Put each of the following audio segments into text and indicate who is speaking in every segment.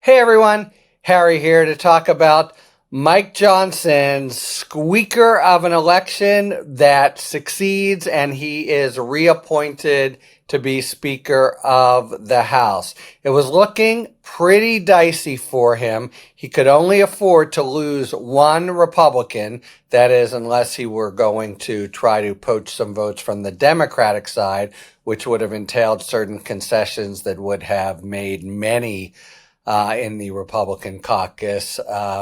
Speaker 1: Hey everyone, Harry here to talk about Mike Johnson's squeaker of an election that succeeds, and he is reappointed to be Speaker of the House. It was looking pretty dicey for him. He could only afford to lose one Republican, that is, unless he were going to try to poach some votes from the Democratic side, which would have entailed certain concessions that would have made many in the Republican caucus,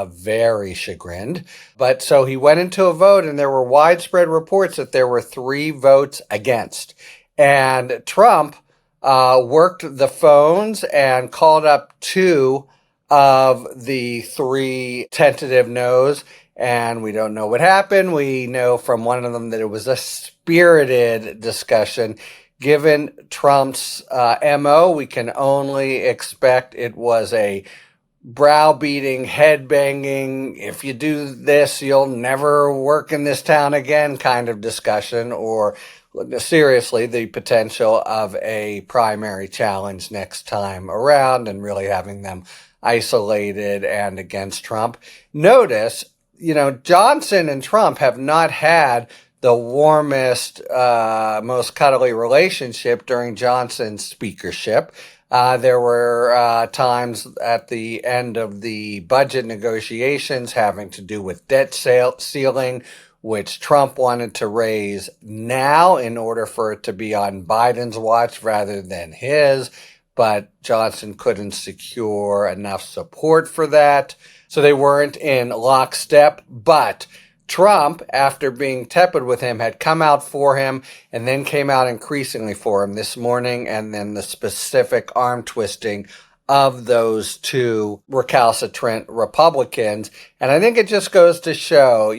Speaker 1: very chagrined. But so he went into a vote, and there were widespread reports that there were 3 votes against. And Trump worked the phones and called up 2 of the 3 tentative no's. And we don't know what happened. We know from one of them that it was a spirited discussion. Given Trump's MO, we can only expect it was a browbeating, head-banging, if you do this, you'll never work in this town again kind of discussion, or seriously, the potential of a primary challenge next time around and really having them isolated and against Trump. Notice, Johnson and Trump have not had the warmest, most cuddly relationship during Johnson's speakership. There were times at the end of the budget negotiations having to do with debt ceiling, which Trump wanted to raise now in order for it to be on Biden's watch rather than his, but Johnson couldn't secure enough support for that. So they weren't in lockstep, but Trump, after being tepid with him, had come out for him and then came out increasingly for him this morning, and then the specific arm twisting of those 2 recalcitrant Republicans. And I think it just goes to show,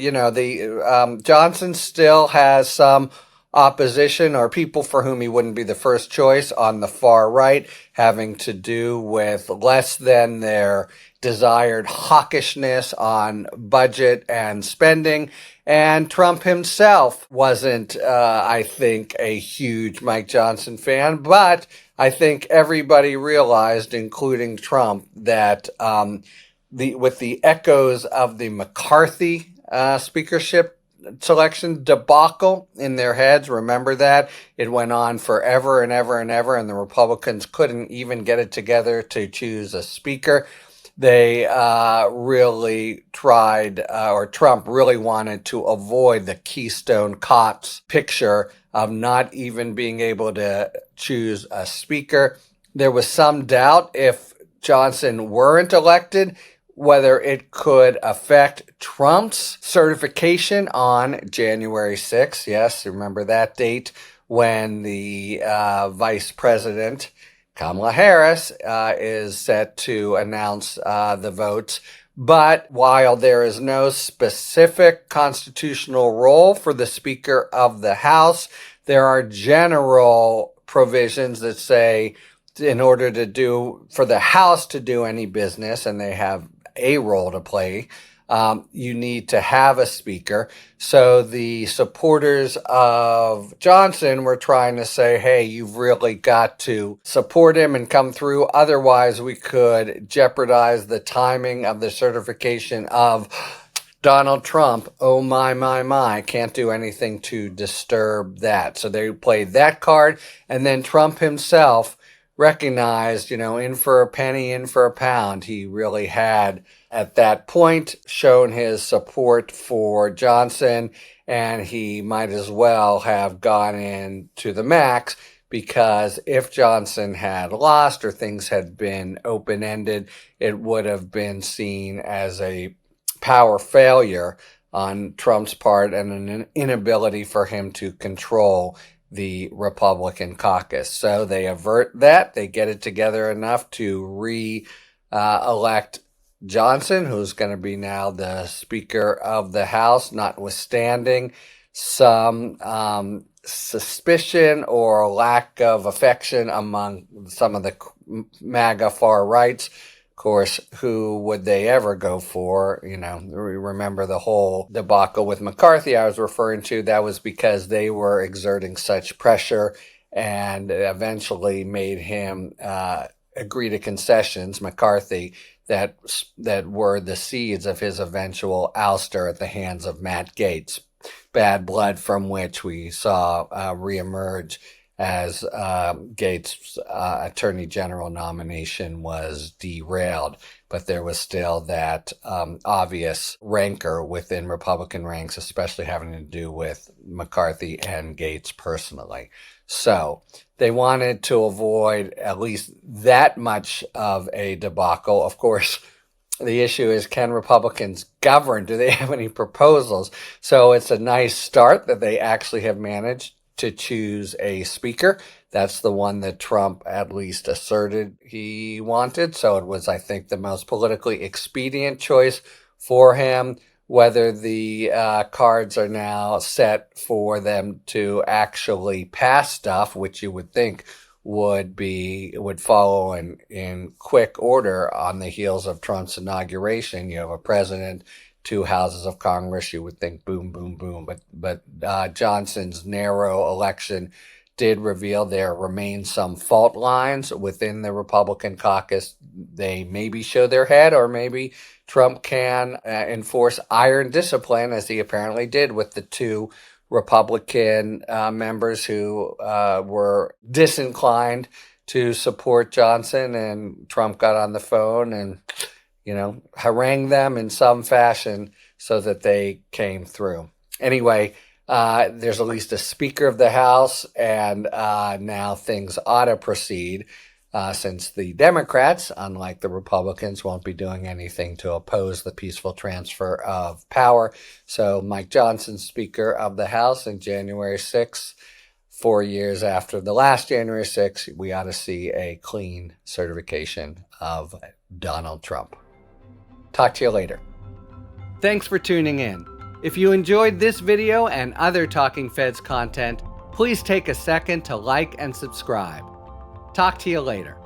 Speaker 1: Johnson still has some opposition or people for whom he wouldn't be the first choice on the far right, having to do with less than their desired hawkishness on budget and spending. And Trump himself wasn't, I think, a huge Mike Johnson fan, but I think everybody realized, including Trump, that with the echoes of the McCarthy speakership selection debacle in their heads, remember that? It went on forever and ever and ever, and the Republicans couldn't even get it together to choose a speaker. They really tried, or Trump really wanted to avoid the Keystone Cops picture of not even being able to choose a speaker. There was some doubt if Johnson weren't elected, whether it could affect Trump's certification on January 6th. Yes, remember that date when the vice president, Kamala Harris, is set to announce the votes. But while there is no specific constitutional role for the Speaker of the House, there are general provisions that say in order for the House to do any business, and they have a role to play, you need to have a speaker. So the supporters of Johnson were trying to say, hey, you've really got to support him and come through. Otherwise, we could jeopardize the timing of the certification of Donald Trump. Oh, my. Can't do anything to disturb that. So they played that card. And then Trump himself recognized, in for a penny, in for a pound. He really had, at that point, shown his support for Johnson, and he might as well have gone in to the max, because if Johnson had lost or things had been open-ended, it would have been seen as a power failure on Trump's part and an inability for him to control the Republican caucus. So they avert that. They get it together enough to re-elect Johnson, who's going to be now the Speaker of the House, notwithstanding some suspicion or lack of affection among some of the MAGA far rights. Of course, who would they ever go for? Remember the whole debacle with McCarthy I was referring to. That was because they were exerting such pressure and eventually made him agree to concessions, McCarthy, that were the seeds of his eventual ouster at the hands of Matt Gaetz. Bad blood from which we saw reemerge as Gaetz' Attorney General nomination was derailed. But there was still that obvious rancor within Republican ranks, especially having to do with McCarthy and Gaetz personally. So they wanted to avoid at least that much of a debacle. Of course, the issue is, can Republicans govern? Do they have any proposals? So it's a nice start that they actually have managed to choose a speaker. That's the one that Trump at least asserted he wanted. So it was, I think, the most politically expedient choice for him. Whether the cards are now set for them to actually pass stuff, which you would think would follow in quick order on the heels of Trump's inauguration. You have a president, two houses of Congress. You would think boom, boom, boom. But Johnson's narrow election did reveal there remain some fault lines within the Republican caucus. They maybe show their head, or maybe Trump can enforce iron discipline, as he apparently did with the two Republican members who were disinclined to support Johnson, and Trump got on the phone and, harangued them in some fashion so that they came through. Anyway, there's at least a Speaker of the House, and now things ought to proceed since the Democrats, unlike the Republicans, won't be doing anything to oppose the peaceful transfer of power. So Mike Johnson, Speaker of the House, and January 6th, 4 years after the last January 6th, we ought to see a clean certification of Donald Trump. Talk to you later. Thanks for tuning in. If you enjoyed this video and other Talking Feds content, please take a second to like and subscribe. Talk to you later.